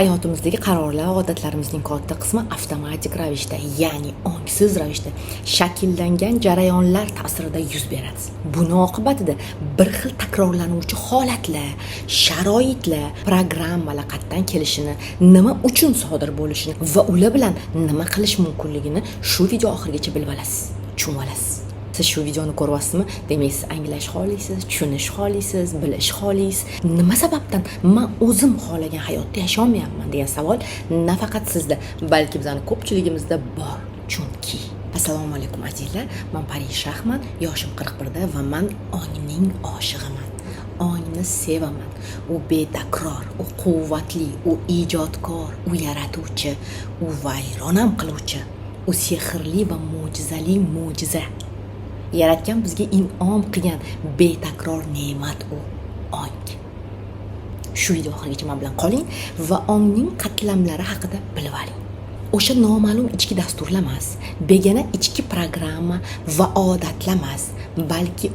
Hayotimizdagi qarorlar, odatlarimizning katta qismi avtomatik ravishda, ya'ni ongsiz ravishda shakllangan jarayonlar ta'sirida yuz beradi. Buning oqibatida bir xil takrorlanuvchi holatlar, sharoitlar, programmalar qatdan kelishini, nima uchun sodir bo'lishini va ular bilan nima qilish mumkinligini shu video oxirigacha bilib olasiz, tushunib olasiz. Siz shu videoni ko'ryapsizmi? Demak, siz anglash xohlaysiz, tushunish xohlaysiz, bilish xohlaysiz. Nima sababdan men o'zim xohlagan hayotda yasholmayapman degan savol nafaqat sizda, balki bizning ko'pchiligimizda bor. Chunki assalomu alaykum azizlar, men Parishahman, yoshim 41 da va men ongning oshig'iman. Ongni sevaman. U betakror, u quvvatli, u ijodkor, u yaratuvchi, u vayron ham qiluvchi, u sehrli va mo'jizali mo'jiza. Yaratgan bizga in'om qilgan betakror ne'mat u ong. Shu video oxirigacha men bilan qoling va ongning qatlamlari haqida bilib oling. O'sha noma'lum ichki dasturlar emas, begona ichki programma va odatlar emas, balki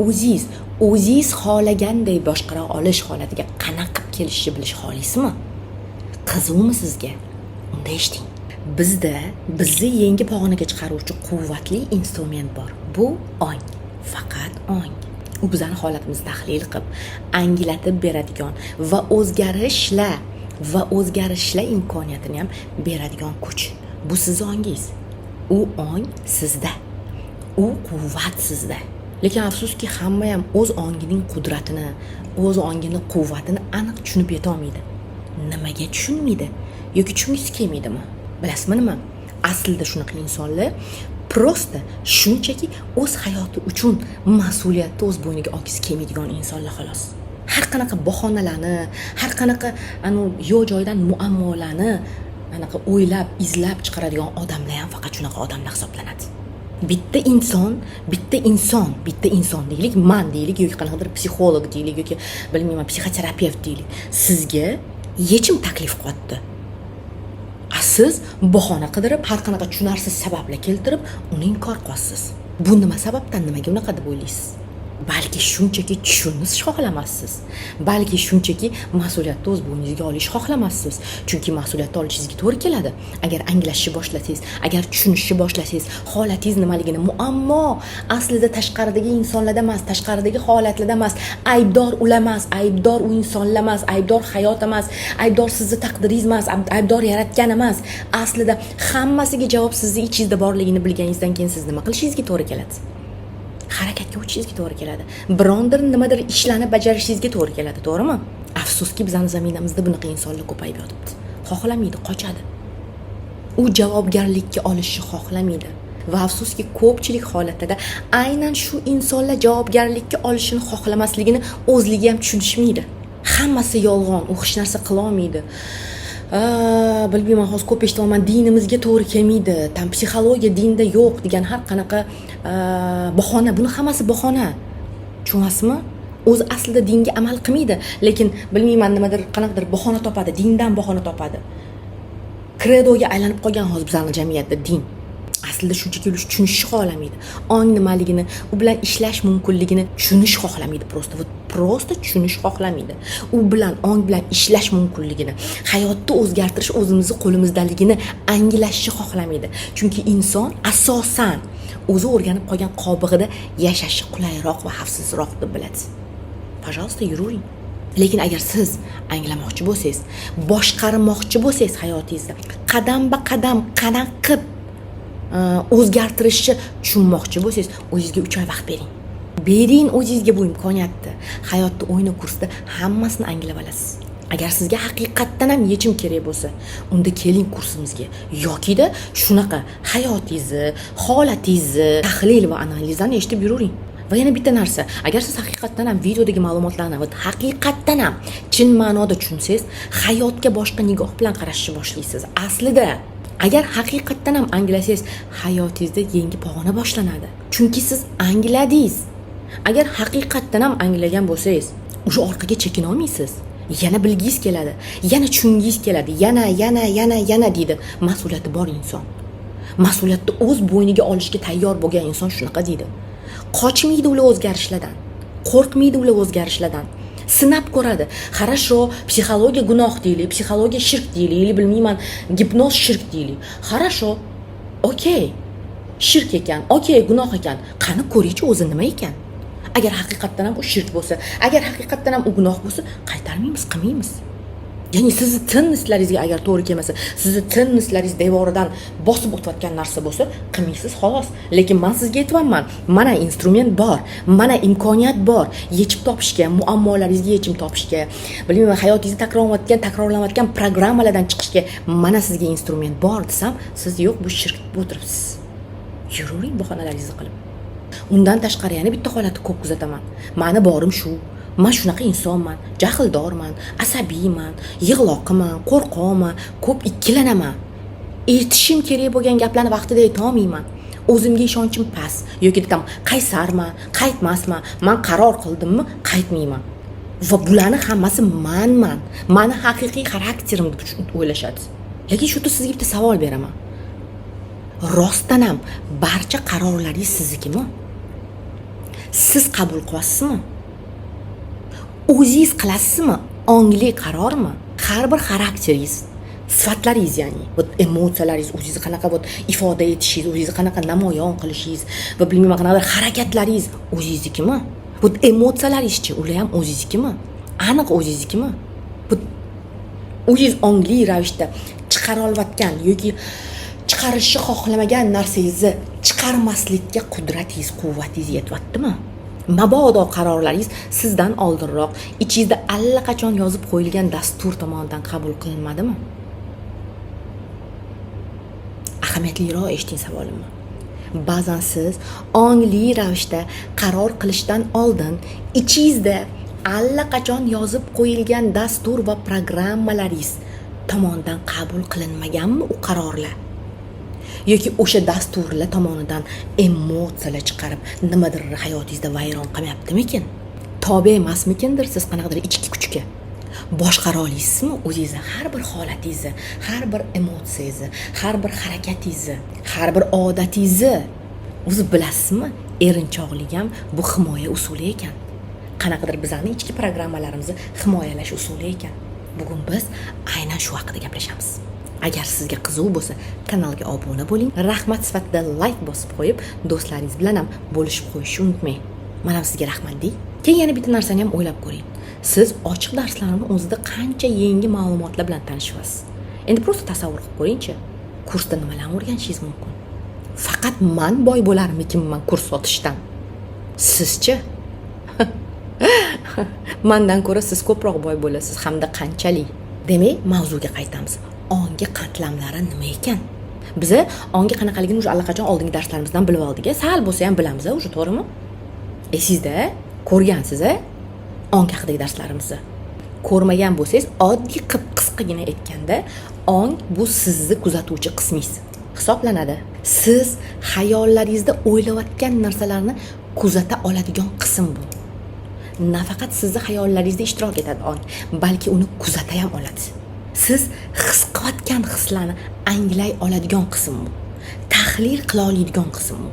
o'zingiz xohlaganday boshqara olish holatiga qanaqa kelishni bilish xohlaysizmi? Qiziqmi sizga? Unda eshiting. Bizda bizni yangi pog'onaga chiqaruvchi quvvatli instrument bor. Bu ong, faqat ong. U bizning holatimizni tahlil qilib, anglatib beradigan va o'zgarishlar imkoniyatini ham beradigan kuch. Bu sizning ongingiz. U ong sizda. U quvvat sizda. Lekin afsuski hamma ham o'z ongining qudratini, o'z ongining quvvatini aniq tushunib yeta olmaydi. Nimaga tushunmaydi? Yoki tushungisi kelmaydimi? Bilasizmi nima? Aslida shunaqa insonlar prosta shunchaki o'z hayoti uchun mas'uliyatni o'z bo'yniga olgisi kelmaydigan insonlar xolos. Har qanaqa bahonalarni, har qanaqa yo'q joydan muammolarni o'ylab, izlab chiqaradigan odamlar ham faqat shunaqa odamlar hisoblanadi. Bitta inson deylik, man deylik, yoki qanaqadir psixolog deylik, yoki bilmayman, psixoterapevt deylik. Sizga yechim taklif qilyapti. Siz bahona qidirib, har qanaqa tushunarsiz sabablar keltirib, uni inkor qilyapsiz. Bu nima sababdan, nimaga unaqa deb o'ylaysiz? Balki shunchaki tushunish xohlamassiz. Balki shunchaki mas'uliyatni o'z bo'yningizga olish xohlamassiz. Chunki mas'uliyatni olishingizga to'g'ri keladi. Agar anglashni boshlasangiz, agar tushunishni boshlasangiz, holatingiz nimaligini, muammo aslida tashqaridagi insonlarda emas, tashqaridagi holatlarda emas, aybdor ular emas, aybdor u insonlar emas, aybdor hayot emas, aybdor sizning taqdiringiz emas, aybdor yaratgan emas. Aslida hammasiga javob sizning ichingizda borligini bilganingizdan keyin siz nima qilishingizga to'g'ri keladi? Harakatga o'tishingizga to'g'ri keladi. Birondir nimadir ishlarni bajarishingizga to'g'ri keladi, to'g'rimi? Afsuski bizning zaminamizda bunaqa insonlar ko'payib yotibdi. Xohlamaydi, qochadi. U javobgarlikka olishni xohlamaydi. Va afsuski ko'pchilik holatlarda aynan shu insonlar javobgarlikka olishini xohlamasligini o'zligi ham tushunishmaydi. Hammasi yolg'on, u hech narsa qila olmaydi. Bilmayman, hozir ko'p eshitaman, dinimizga to'g'ri kelmaydi, tam psixologiya dinda yo'q degan har qanaqa bahona. Buni hammasi bahona. Tushunasizmi? O'zi aslida dinga amal qilmaydi, lekin bilmayman nimadir qanaqadir bahona topadi, dindan bahona topadi. Kredoga aylanib qolgan hozir bizning jamiyatda din. Aslida shunchaki tushunishni xohlamaydi. Ong nimaligini, u bilan ishlash mumkinligini tushunish xohlamaydi, prosta tushunish xohlamaydi. U bilan ong bilan ishlash mumkinligini, hayotni o'zgartirish o'zimizning qo'limizdaligini anglashni xohlamaydi. Chunki inson asosan o'zi o'rganib qolgan qobig'ida yashashi qulayroq va xavfsizroq deb biladi. Пожалуйста, yuring. Lekin agar siz anglamoqchi bo'lsangiz, boshqarmoqchi bo'lsangiz hayotingizni, qadam-ba-qadam qanaqa o'zgartirishni tushunmoqchi bo'lsangiz, o'zingizga 3 oy vaqt bering. Bering o'zingizga bu imkoniyatni. Hayotni o'yini kursda hammasini anglab olasiz. Agar sizga haqiqatdan ham yechim kerak bo'lsa, unda keling kursimizga. Yokida shunaqa hayotingizni, holatingizni tahlil va analizlarni eshitib yuravering. Va yana bitta narsa, agar siz haqiqatdan ham videodagi ma'lumotlarni va haqiqatdan ham chin ma'noda tushunsangiz, hayotga boshqa nigoh bilan qarashni boshlaysiz. Aslida agar haqiqatdan ham anglasangiz, hayotingizda yangi pog'ona boshlanadi. Chunki siz angladingiz. Agar haqiqatdan ham anglagan bo'lsangiz, o'sha orqaga chekina olmaysiz. Yana bilgingiz keladi, yana tushungingiz keladi, yana deydi. Mas'uliyati bor inson. Mas'uliyatni o'z bo'yniga olishga tayyor bo'lgan inson shunaqa deydi. Qochmaydi ular o'zgarishlardan. Qo'rqmaydi ular o'zgarishlardan. sinab ko'radi. Хорошо, psixologiya gunoh deylik, psixologiya shirk deylik, или bilmayman, gipnoz shirk deylik. Хорошо. Okey. Shirk ekan, okey, gunoh ekan. Qani ko'ringchi o'zi nima ekan? Agar haqiqatdan ham u shirk bo'lsa, agar haqiqatdan ham u gunoh bo'lsa, qaytarmaymiz, qilmaymiz. Ya'ni sizni tinnislaringizga agar to'g'ri kelmasa, sizni tinnislaringiz devoridan bosib o'tayotgan narsa bo'lsa, qilmaysiz xolos. Lekin men sizga aytibman, mana instrument bor, mana imkoniyat bor, yechib topishga, muammolaringizga yechim topishga, bilmayman, hayotingizni takrorlanayotgan programmalardan chiqishga mana sizga instrument bor desam, siz yo'q, bu shirk deb o'tiribsiz. Yuravering bahonalaringizni qilib. Undan tashqari yana bitta holatni ko'p kuzataman. Mani borim shu. Men shunaqa insonman, jahldorman, asabiyman, yig'loqman, qo'rqoqman, ko'p ikkilanaman. Aytishim kerak bo'lgan gaplarni vaqtida ayta olmayman. O'zimga ishonchim past yoki aytam qaysarman, qaytmasman, men qaror qildimmi, qaytmayman. Va bularni hammasi manman. Meni haqiqiy xarakterim deb o'ylashadi. Lekin shu yerda sizga bitta savol beraman. Rostdan ham barcha qarorlaringiz siznikimi? Siz qabul qilasizmi? O'zingiz qilasizmi? Ongli qarormi? Har bir xarakteringiz, sifatlaringiz, ya'ni bu emotsiyalaringiz, o'zingizni qanaqa bu ifoda etishingiz, o'zingizni qanaqa namoyon qilishingiz va bilmayman qanaqa harakatlaringiz o'zingiznikimi? Bu emotsiyalaringizchi, ular ham o'zingiznikimi? Aniq o'zingiznikimi? Bu o'zingiz ongli ravishda chiqara olmayotgan yoki chiqarishni xohlamagan narsangizni chiqarmaslikka qudratingiz, quvvatingiz yetyaptimi? Mabodo qarorlaringiz sizdan oldinroq ichingizda allaqachon yozib qo'yilgan dastur tomonidan qabul qilinmadimi? Ahamiyatliroq eshiting savolimni. Ba'zan siz ongli ravishda qaror qilishdan oldin ichingizda allaqachon yozib qo'yilgan dastur va programmalaringiz tomonidan qabul qilinmaganmi u qarorlar? Yoki o'sha dasturlar tomonidan emotsiyalar chiqarib nimadir hayotingizda vayron qilmayaptimikin? Tobe emasmikindir siz qanaqadir ichki kuchga? Boshqara olasizmi o'zingizni har bir holatingizni, har bir emotsiyangizni, har bir harakatingizni, har bir odatingizni? O'zi bilasizmi? Erinchoqlik ham bu himoya usuli ekan. Qanaqadir bizning ichki programmalarimizni himoyalash usuli ekan. Bugun biz aynan shu haqida gaplashamiz. Agar sizga qiziq bo'lsa, kanalga obuna bo'ling. Rahmat sifatida like bosib qo'yib, do'stlaringiz bilan ham bo'lishib qo'yishni unutmang. Men ham sizga rahmat deng. Keyin yana bitta narsani ham o'ylab ko'ring. Siz ochiq darslarning o'zida qancha yangi ma'lumotlar bilan tanishyapsiz. Endi prosta tasavvur qilib ko'ring-chi. Kursda nimalarni o'rganishingiz mumkin? Faqat men boy bo'larmikinman kurs sotishdan. Sizchi? Mendan ko'ra siz ko'proq boy bo'lasiz hamda qanchalik. Demak, mavzuga qaytamiz. Ongi qatlamlari nima ekan? Biz ongi qanaqaligini o'sha allaqachon oldingi darslarimizdan bilib oldik. Sal bo'lsa ham bilamiz, o'sha to'g'rimi? Sizda ko'rgansiz, ong haqidagi darslarimizni. Ko'rmagan bo'lsangiz, oddiy qisqagina aytganda, ong bu sizni kuzatuvchi qismingiz hisoblanadi. Siz xayollaringizda o'ylayotgan narsalarni kuzata oladigan qism bu. Nafaqat sizni xayollaringizda ishtirok etadi ong, balki uni kuzata ham oladi. Siz his qilayotgan hislarni anglay oladigan qism bu. Tahlil qila oladigan qism bu.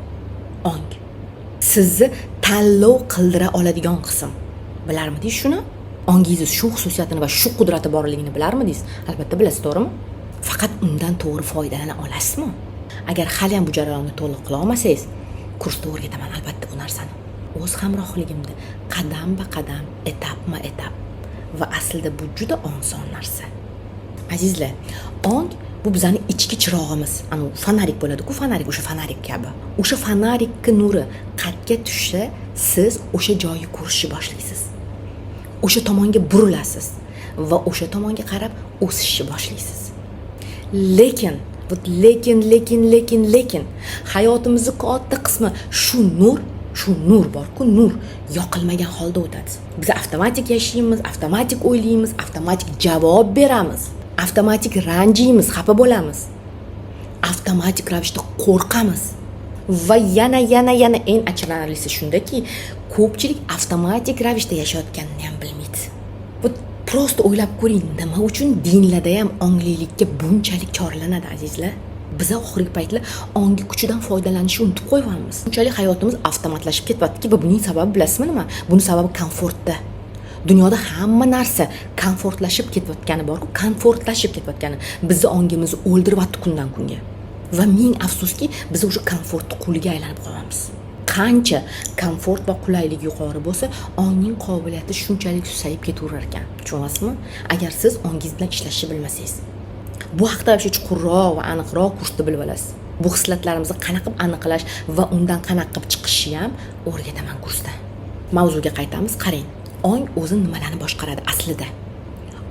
Ong. Sizni tanlov qildira oladigan qism. Bilarmidingiz shuni? Ongingiz shu xususiyatini va shu qudrati borligini bilarmidingiz? Albatta bilasiz, to'g'rimi? Faqat undan to'g'ri foydalana olasizmi? Agar hali ham bu jarayonni to'liq qila olmasangiz, kursda o'rgataman albatta bu narsani. O'z hamrohligimda qadam-ba-qadam, etapma-etap va aslida bu juda oson narsa. Azizlar, ong bu bizning ichki chirog'imiz. Ana fanarik bo'ladi-ku, fanarik, o'sha fanarik kabi. O'sha fanarikning nuri qatga tushsa, siz o'sha joyni ko'rishni boshlaysiz. O'sha tomonga burilasiz va o'sha tomonga qarab o'sishni boshlaysiz. Lekin hayotimizning katta qismi shu nur borku, nur yoqilmagan holda o'tadi. Biz avtomatik yashaymiz, avtomatik o'ylaymiz, avtomatik javob beramiz. Avtomatik ranjiymiz, xafa bo'lamiz. Avtomatik ravishda qo'rqamiz. Va yana eng achinarlisi shundaki, ko'pchilik avtomatik ravishda yashayotganini ham bilmaydi. Bu prosta o'ylab ko'ring, nima uchun dinlarda ham onglilikka bunchalik chorlanadi azizlar? Biz oxirgi paytlar ongi kuchidan foydalanishni unutib qo'yganmiz. Bunchalik hayotimiz avtomatlashib ketyaptiki va buning sababi bilasizmi nima? Buning sababi komfortda. Dunyoda hamma narsa komfortlashib ketayotgani bor-ku, komfortlashib ketayotgani bizni ongimizni o'ldiryapti kundan kunga. Va ming afsuski, biz o'sha komfortni quliga aylanib qolyapmiz. Qancha komfort va qulaylik yuqori bo'lsa, ongning qobiliyati shunchalik susayib ketaverar ekan. Tushunasizmi? Agar siz ongingiz bilan ishlashni bilmasangiz. Bu haqda shu chuqurroq va aniqroq kursda bilib olasiz. Bu xislatlarimizni qanaqa qilib aniqlash va undan qanaqa qilib chiqishni ham o'rgataman kursda. Mavzuga qaytamiz, qarang. Ong o'zi nimalarni boshqaradi aslida?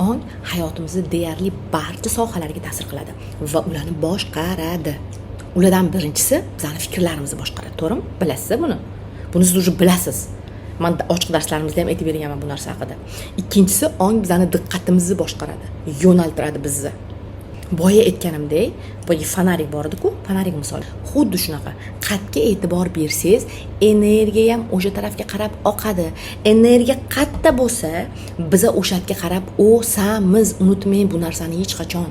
Ong hayotimizni deyarli barcha sohalarga ta'sir qiladi va ularni boshqaradi. Ulardan birinchisi bizning fikrlarimizni boshqaradi, to'g'rimi? Bilasizmi buni? Buni siz o'zi bilasiz. Men ochiq darslarimizda ham aytib berganman bu narsa haqida. Ikkinchisi, ong bizning diqqatimizni boshqaradi, yo'naltiradi bizni. Boya aytganimdek, boya fonarik bor edi-ku, fonarik misol. Xuddi shunaqa. Qatga e'tibor bersangiz, energiya ham o'sha tarafga qarab oqadi. Energiya qayerda bo'lsa, biz o'sha yerga qarab o'samiz. Unutmang bu narsani hech qachon.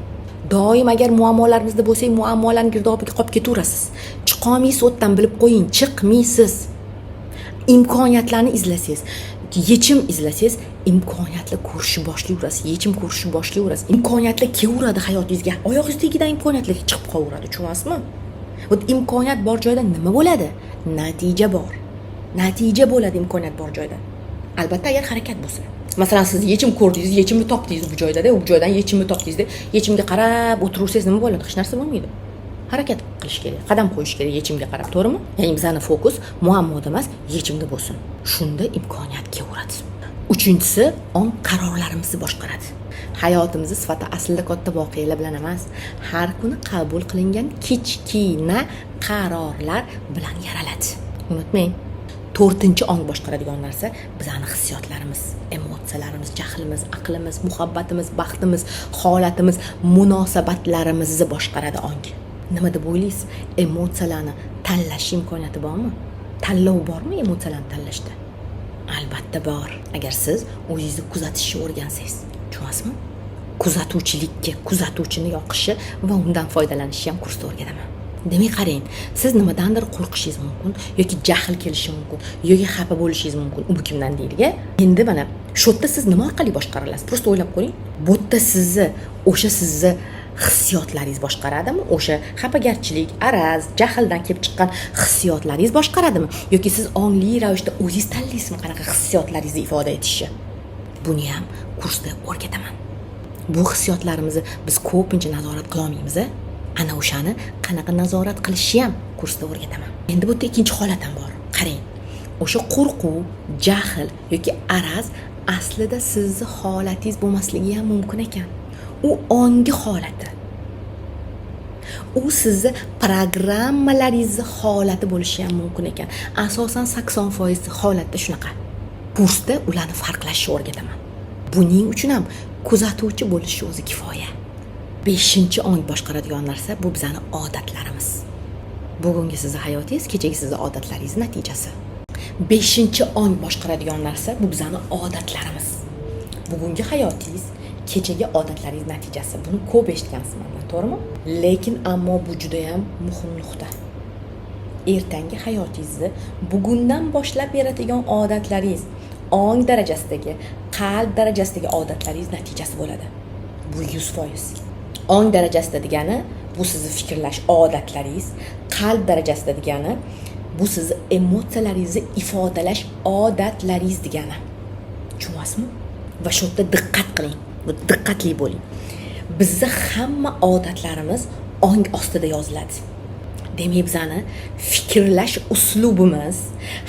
Doim agar muammolaringizda bo'lsa, muammolarning girdobiga qolib ketaverasiz. Chiqolmaysiz o'tdan, bilib qo'ying, chiqmaysiz. Imkoniyatlarni izlasangiz, yechim izlasangiz, imkoniyatlar ko'rishni boshlayverasiz, yechim ko'rishni boshlayverasiz. Imkoniyatlar kelaveradi hayotingizga. Oyog'ingiz tagidan imkoniyatlar chiqib qolaveradi, tushunasizmi? Bu imkoniyat bor joyda nima bo'ladi? Natija bor. Natija bo'ladi imkoniyat bor joyda. Albatta agar harakat bo'lsa. Masalan, siz yechim ko'rdingiz, yechimni topdingiz bu joyda-da, u joydan yechimni topdingiz-da, yechimga qarab o'tirsangiz nima bo'ladi? Hech narsa bo'lmaydi. Harakat qilish kerak, qadam qo'yish kerak yechimga qarab, to'g'rimi? Ya'ni bizning fokus muammoda emas, yechimda bo'lsin. Shunda imkoniyat kelaveradi. Uchinchisi, ong qarorlarimizni boshqaradi. Hayotimiz sifati aslida katta voqealar bilan emas, har kuni qabul qilingan kichkina qarorlar bilan yaraladi. Unutmang. To'rtinchi ong boshqaradigan narsa bizning hissiyotlarimiz, emotsiyalarimiz, jahlimiz, aqlimiz, muhabbatimiz, baxtimiz, holatimiz, munosabatlarimizni boshqaradi ong. Nima deb o'ylaysiz? Emotsiyalarni tanlash imkoniyati bormi? Tanlov bormi emotsiyalarni tanlashda? Albatta bor. Agar siz o'zingizni kuzatishni o'rgansangiz, tushunasizmi? Kuzatuvchilikka, kuzatuvchini yoqishi va undan foydalanishni ham kursda o'rgataman. Demak, qarang, siz nimadandir qo'rqishingiz mumkin yoki jahl kelishi mumkin yoki xafa bo'lishingiz mumkin. U kimdan deydiga? Endi mana shu yerda siz nima orqali boshqarilasiz? Prosta o'ylab ko'ring. Bu yerda sizni hissiyotlaringiz boshqaradimi? O'sha xafagarchilik, araz, jahldan kelib chiqqan hissiyotlaringiz boshqaradimi? Yoki siz ongli ravishda o'zingiz tanlaysizmi qanaqa hissiyotlaringizni ifoda etishni? Buni ham kursda o'rgataman. Bu hissiyotlarimizni biz ko'pincha nazorat qila olmaymiz. Ana o'shani qanaqa nazorat qilishni ham kursda o'rgataman. Endi bu yerda ikkinchi holat ham bor. Qarang. O'sha qo'rquv, jahl yoki araz aslida sizning holatingiz bo'lmasligi ham mumkin ekan. U ongi holati. U sizni programmalaringizni holati bo'lishi ham mumkin ekan. Asosan 80% holatda shunaqa. Kursda ularni farqlashni o'rgataman. Buning uchun ham kuzatuvchi bo'lish o'zi kifoya. 5-chi ong boshqaradigan narsa bu bizning odatlarimiz. Bugungi sizning hayotingiz, kechagi sizning odatlaringiz natijasi. 5-chi ong boshqaradigan narsa bu bizning odatlarimiz. Bugungi hayotingiz, kechagi odatlaringiz natijasi. Buni ko'p eshitgansizman, to'g'rimi? Lekin ammo bu juda ham muhim nuqta. Ertangi hayotingizni bugundan boshlab beradigan odatlaringiz, ong darajasidagi, qalb darajasidagi odatlaringiz natijasi bo'ladi. Bu 100%. Ong darajasida degani bu sizning fikrlash odatlaringiz, qalb darajasida degani bu sizning emotsiyalaringizni ifodalash odatlaringiz degani. Tushunasizmi? Va shu yerda diqqat qiling. Diqqatli bo'ling. Bizning hamma odatlarimiz ong ostida yoziladi. Demak, bizning fikrlash uslubimiz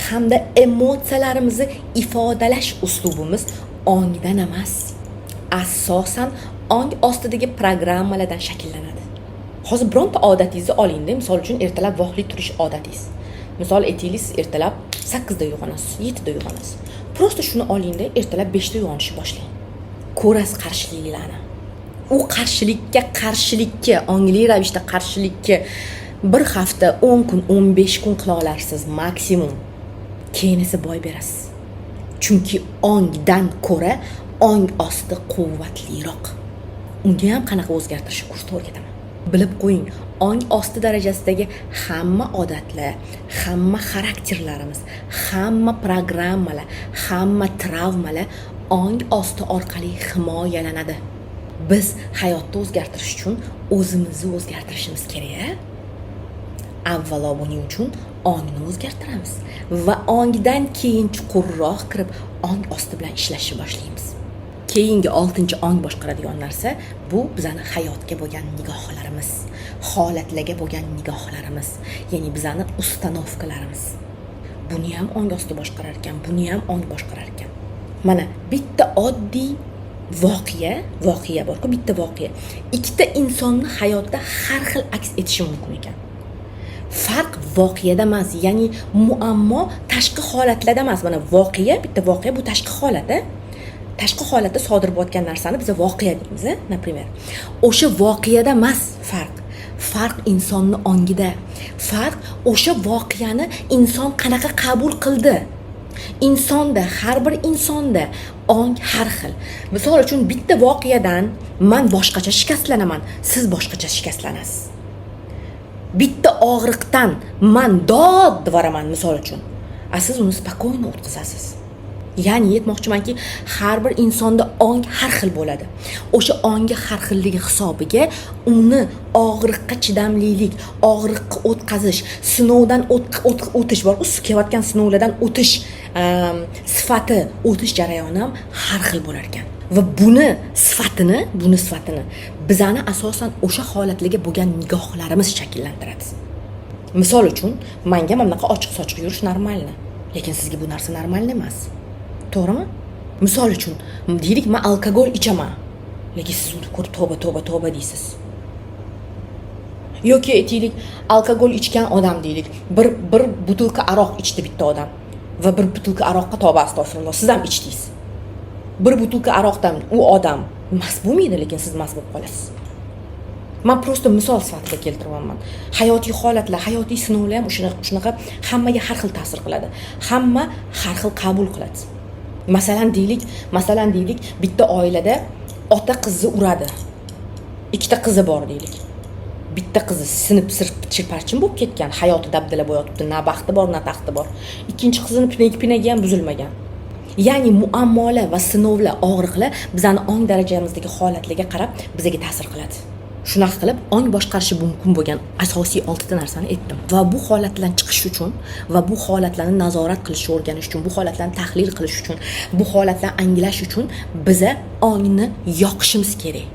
hamda emotsiyalarimizni ifodalash uslubimiz ongdan emas, asosan ong ostidagi programmalardan shakllanadi. Hozir bironta odatingizni oling-da, misol uchun ertalab voqli turish odatingiz. Misol aytaylik, siz ertalab 8 da uyg'onasiz, 7 da uyg'onasiz. Prosta shuni oling-da, ertalab 5 da uyg'onishni boshlang. Ko'rasiz qarshiliklarni. U qarshilikka, ongli ravishda qarshilikka bir hafta, 10 kun, 15 kun qila olarsiz maksimum. Keyin esa boy berasiz. Chunki ongdan ko'ra ong osti quvvatliroq. Unga ham qanaqa o'zgartirish kursda o'rgataman. Bilib qo'ying, ong osti darajasidagi hamma odatlar, hamma xarakterlarimiz, hamma programmalar, hamma travmalar ong osti orqali himoyalanadi. Biz hayotni o'zgartirish uchun o'zimizni o'zgartirishimiz kerak. Avvalo buning uchun ongni o'zgartiramiz va ongdan keyin chuqurroq kirib ong osti bilan ishlashni boshlaymiz. Keyingi 6-ong boshqaradigan narsa bu bizani hayotga bo'lgan nigohlarimiz, holatlarga bo'lgan nigohlarimiz, ya'ni bizani ustanovkalarimiz. Buni ham ong osti boshqarar ekan, buni ham ong boshqarar ekan. Mana bitta oddiy voqea bor-ku, bitta voqea ikkita insonni hayotida har xil aks etishi mumkin ekan. Farq voqeada emas, ya'ni muammo tashqi holatlarda emas. Mana bitta voqea bu tashqi holat-a. Tashqi holatda sodir bo'layotgan narsani biz voqea deymiz, например. O'sha voqeada emas farq. Farq insonning ongida. Farq o'sha voqeani inson qanaqa qabul qildi. Insonda, har bir insonda ong har xil. Misol uchun bitta voqeadan men boshqacha shikastlanaman, siz boshqacha shikastlanasiz. Bitta og'riqdan men dod devaraman misol uchun. Siz uni spokойно o'tkazasiz. Ya'ni aytmoqchimanki, har bir insonda ong har xil bo'ladi. O'sha ongi har xilligi hisobiga uni og'riqqa chidamlilik, og'riqqa o'tkazish, sinovdan o'tish bor. Kelayotgan sinovlardan o'tish sifati, o'tish jarayoni ham har xil bo'lar ekan. Va buni sifatini bizani asosan o'sha holatlarga bo'lgan nigohlarimiz shakllantiradi. Misol uchun, menga mana bunaqa ochiq-sochiq yurish normalmi, lekin sizga bu narsa normal emas. To'g'rimi? Misol uchun, deylik, men alkogol ichaman, lekin siz uni ko'rib tavba deysiz. Yoki aytaylik, alkogol ichgan odam deylik, bir butilka aroq ichdi bitta odam va bir butilka aroqqa tavba astag'firulloh, siz ham ichdingiz. Bir butilka aroqdan u odam mast bo'lmaydi, lekin siz mast bo'lib qolasiz. Men prosta misol sifatida keltiryapman. Hayotiy holatlar, hayotiy sinovlar ham shunaqa hammaga har xil ta'sir qiladi. Hamma har xil qabul qiladi. Masalan deylik, bitta oilada ota qizni uradi. Ikkita qizi bor deylik. Bitta qizi sinib chirparchin bo'lib ketgan, hayoti dabdala bo'yotibdi, na baxti bor, na taxti bor. Ikkinchi qizini pinagi ham buzilmagan. Ya'ni muammolar va sinovlar, og'riqlar bizani ong darajamizdagi holatlarga qarab bizga ta'sir qiladi. Shunaqa qilib ong boshqarishi mumkin bo'lgan asosiy 6 ta narsani aytdim. Va bu holatlardan chiqish uchun va bu holatlarni nazorat qilishni o'rganish uchun, bu holatlarni tahlil qilish uchun, bu holatlarni anglash uchun biza ongni yoqishimiz kerak.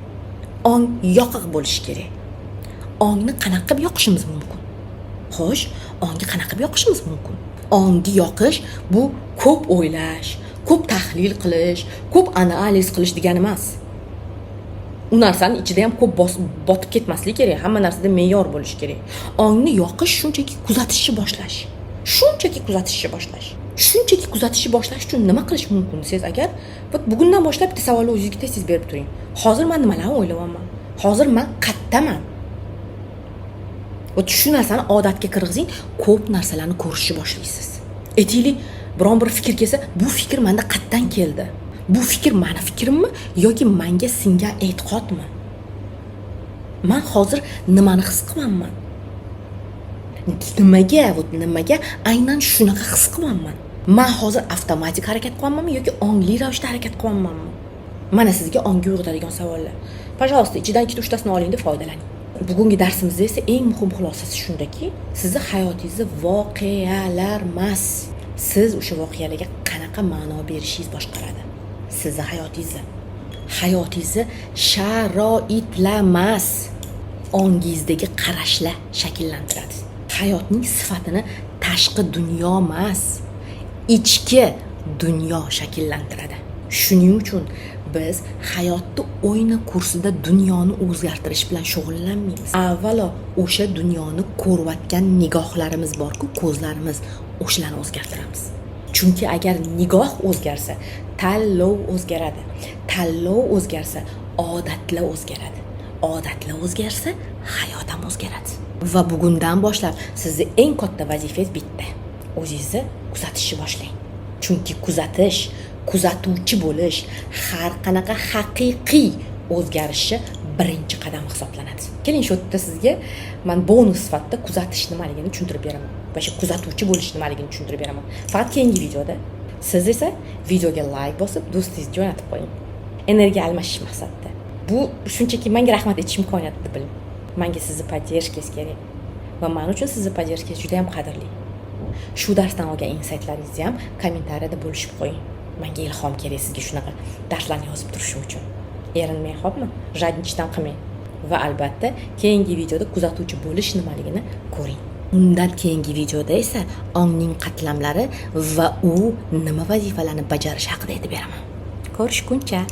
Ong yoqiq bo'lishi kerak. Ongni qanaqa qilib yoqishimiz mumkin? Xo'sh, ongni qanaqa qilib yoqishimiz mumkin? Ongni yoqish bu ko'p o'ylash, ko'p tahlil qilish, ko'p analiz qilish degani emas. U narsani ichida ham ko'p botib ketmaslik kerak. Hamma narsada me'yor bo'lish kerak. Ongni yoqish shunchaki kuzatishni boshlash. Shunchaki kuzatishni boshlash uchun nima qilish mumkin siz agar bugundan boshlab bitta savolni o'zingizga tez berib turing. Hozir men nimalarni o'ylayapman? Hozir men qayerdaman? Va shu narsani odatga kirgizing, ko'p narsalarni ko'rishni boshlaysiz. Aytaylik, biron bir fikr kelsa, bu fikr menda qayerdan keldi? Bu fikr meni fikrimmi yoki menga singan e'tiqodmi? Men hozir nimani his qilyapman? Nimaga aynan shunaqa his qilyapman? Men hozir avtomatik harakat qilyapmanmi yoki ongli ravishda harakat qilyapmanmi? Mana sizga ongga uyg'otadigan savollar. Пожалуйста, ichidan 2-3 tasini oling deb foydalaning. Bugungi darsimizda esa eng muhim xulosasi shundaki, sizni hayotingizni voqealar emas, siz o'sha voqealarga qanaqa ma'no berishingiz boshqaradi. Sizni hayotingizni sharoitlar emas, ongingizdagi qarashlar shakllantiradi. Hayotning sifatini tashqi dunyo emas, ichki dunyo shakllantiradi. Shuning uchun biz hayotni o'yini kursida dunyoni o'zgartirish bilan shug'ullanmaymiz. Avvalo o'sha dunyoni ko'rayotgan nigohlarimiz bor-ku, ko'zlarimiz, o'shalarni o'zgartiramiz. Chunki agar nigoh o'zgarsa, tanlov o'zgaradi. Tanlov o'zgarsa, odatlar o'zgaradi. Odatlar o'zgarsa, hayot ham o'zgaradi. Va bugundan boshlab sizning eng katta vazifangiz bitta. O'zingizni kuzatishni boshlang. Chunki kuzatuvchi bo'lish har qanaqa haqiqiy o'zgarishni birinchi qadam hisoblanadi. Keling shu yerda sizga men bonus sifatida kuzatish nimaligini tushuntirib beraman va shu kuzatuvchi bo'lish nimaligini tushuntirib beraman. Faqat keyingi videoda. Siz esa videoga like bosib, do'stingizga jo'natib qo'ying. Energiya almashish maqsadida. Bu shunchaki menga rahmat aytish imkoniyatini biling. Menga sizni поддержканgiz kerak va men uchun sizni поддержканgiz juda ham qadrli. Shu darsdan olgan insightlaringizni ham kommentariyada bo'lishib qo'ying. Menga ilhom kerak sizga shunaqa darslarni yozib turishim uchun. Erinmang, xo'pmi? Jadnichdan qilmang. Va albatta, keyingi videoda kuzatuvchi bo'lish nimaligini ko'ring. Undan keyingi videoda esa ongning qatlamlari va u nima vazifalarni bajarish haqida aytib beraman. Ko'rishguncha.